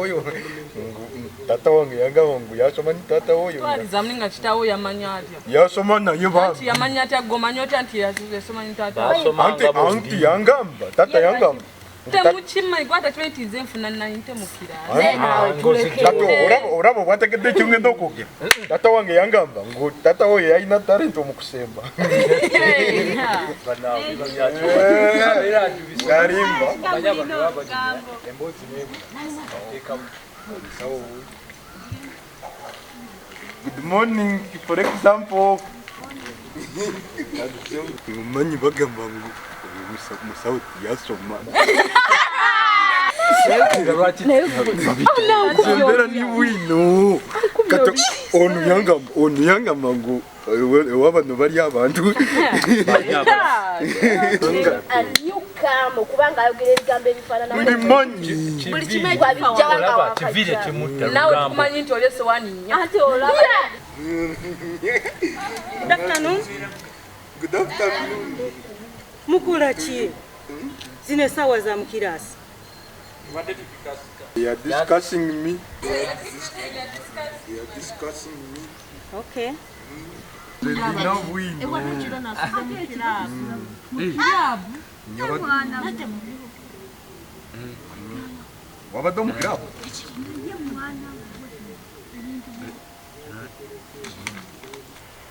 oyo tata wange yangamba ngu yasoma ni tata oyo twaliza mlinga kitawo yamanya atya yasoma naye anti yamanya atya gomanya otya anti yasoma ni tata anti yangamba tata yangamba temuchima igwata twetinze enfuna nayinte mukira oraba obwategedde ekyongenda okugera tata wange yangamba ngu tata oyo yalina talenti omukusemba galimba good morning for example manyi bagamba ngu musauti yasoma Sembera ni wino kata onu yangamba ngu ewabano bali abantu Kamo kubanga ayogera ebigambo ebifaanana buli kimu gwabijjawanga kivire kimutta nawe tukumanyi nti oli esowani nnya ate olaba Good afternoon. Mukula ki? Zine sawa za mukirasi. They are discussing me. Okay. Lilino wino. Wabadde omukirabu?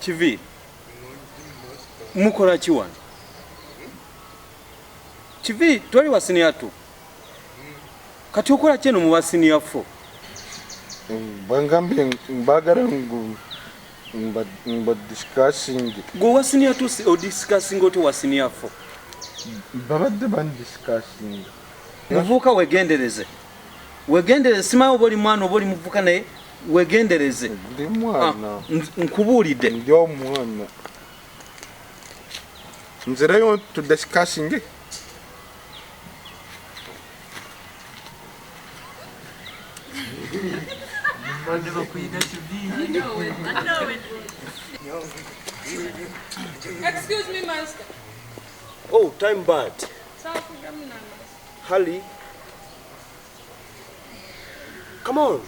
Kivi mukola ki wano? Kivi twali wasiniya tu kati okola ki eno mu basiniya fo? Bangambye mbagala ngu mba discussing. Gwe wasiniya tu odiscussing oti wasiniya fo? Babadde bandiscussing. Muvuuka wegendereze. Wegendereze simanyi oba oli mwana oba oli muvuuka naye wegendereze. Ndi mwana. Nkubuulidde. Ndi omwana. Nzereyo to discussing. Excuse me, master. Oh, time bad. Hali. Come on.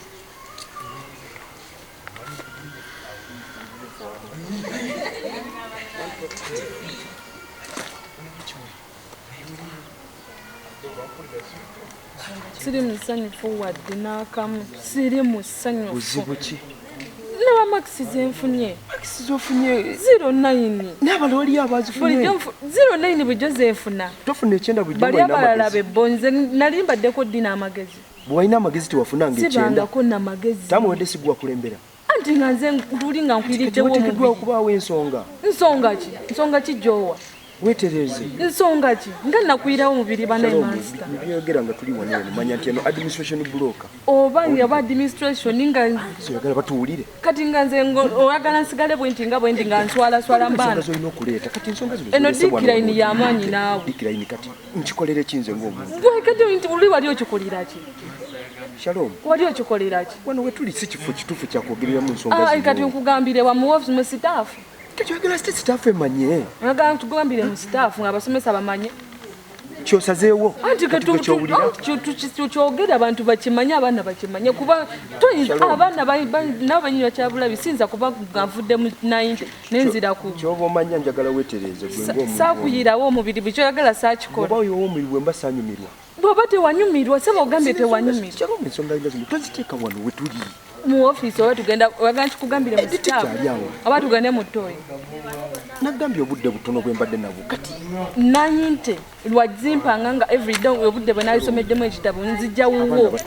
Siri musanyufu wadde n'akamu. Siri musanyufu. Buzibu ki? Naba Maxi zenfunye. Maxi zofunye 09. n'abaloli abazifunye. 09 bujo zenfuna. Tofuna ekyenda bujo bali abalala bebonze nali mbaddeko dina amagezi. Bwalina amagezi tewafunanga ekyenda. Sibangako n'amagezi. Tamuwadde sigwa kulembera. Anti nga nze tuli nga nkwiriddewo omuteekeddwa okubaawo ensonga. Nsonga ki? Nsonga ki gy'owa? Weetereze. Nsonga ki? Nga nakwirawo mubiri banaye master. Byogera nga tuli wano manya nti eno administration broker. Oba yaba administration nga soyagala batuwulire. Kati nga nze oyagala nsigale bwenti nga bwendi nga nswala mbaana. Ensonga zolina okuleeta kati ensonga zino. Eno decline y'amaanyi naawe. Decline kati nkikolere ki nze ng'omuntu. Gwe kati oli wali okikolera ki? Shalom. Wali okikolera ki? Wano we tuli si kifo kituufu kya kwogereramu ensonga zino. Kati nkugambire wa mu office mu staff. Kyogera staff emanye. Nga tugambire mu staff nga abasomesa bamanye. Kyosazeewo. Anti kyogera abantu bakimanye abaana bakimanye kuba abaana n'abanywa kyabulabi sinza kuba nvudde mu 90 nenzira ku. Kyoba omanya njagala weetereze gwe ng'omuntu. Saakuyirawo omubiri bikyoyagala saakikola. Oba oyo ow'omubiri bwe mba saanyumirwa. Bw'oba tewanyumirwa seba ogambye tewanyumirwa. Kyaloma ensonga zino toziteeka wano we tuli. Mu office oba tugenda wagamba kikugambire mu staff. Oba tugende mu ttooyi. Nagambye obudde butono bwe mbadde nabwo kati. Nanyinte lwazimpanga nga everyday obudde bwe naalisomeddemu ekitabo nzijja wuwo.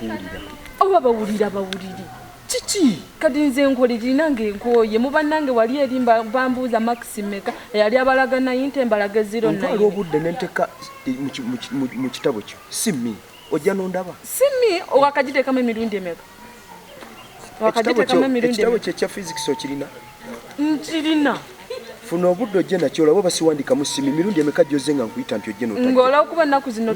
Oba bawulira bawuliri. Kiki? Kati nze nkoliri nange nkooye mu bannange wali eri bambuuza Maximeka yali abalaga nayinte mbalaga 09. Ntwala obudde nenteka mu kitabo kyo. Simmi ojja nondaba. Simmi wakagiteekamu emirundi emeka. Wakagiteekamu emirundi emeka. Ekitabo kye kya physics okirina? Nkirina. Funa obudde ojje nakyo olaba basiwandikamu ssimu emirundi emeka gy'ozze nga nkuyita nti ojje n'otadde. Ng'olw'okuba ennaku zino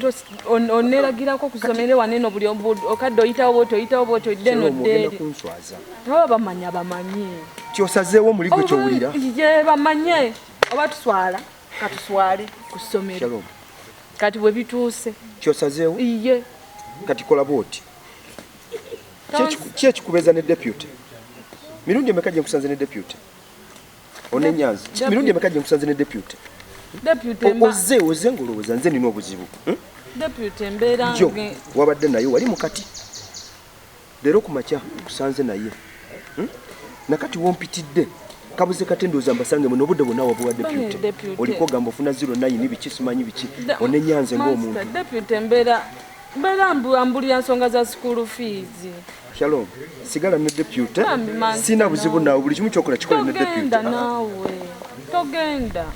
oneeragirako kusomere waneno buli okadde oyitawo bw'oti odde n'oddeeri. Oba bamanyi. Kyosazeewo muli gwe kyowulira? Ye bamanye. Oba tuswala katuswale ku ssomero. Kati bwe bituuse. Kyosazeewo? Iye. Kati kola bw'oti. Ki ekikubeeza ne deputy? Mirundi emeka gye nkusanze ne deputy? Ono Nyanzi. Mirundi emeka gye nkusanze ne deputy? Oze ngolowooza nze nina obuzibu. Deputy mbeera Jo wabadde naye wali mukati. Leero ku makya kusanze naye. Nakati wompitidde. Kabuze katendooza mbasange muno obudde bwonna wabuwa deputy. Oliko gamba ofuna 09 biki simanyi biki. Ono Nyanzi ng'omuntu. Deputy mbeera ambulya nsonga za school fees. Shalom. Sigala ne deputy. Sina buzibu naawe buli kimu kyokola kikola ne deputy. Togenda naawe. Togenda.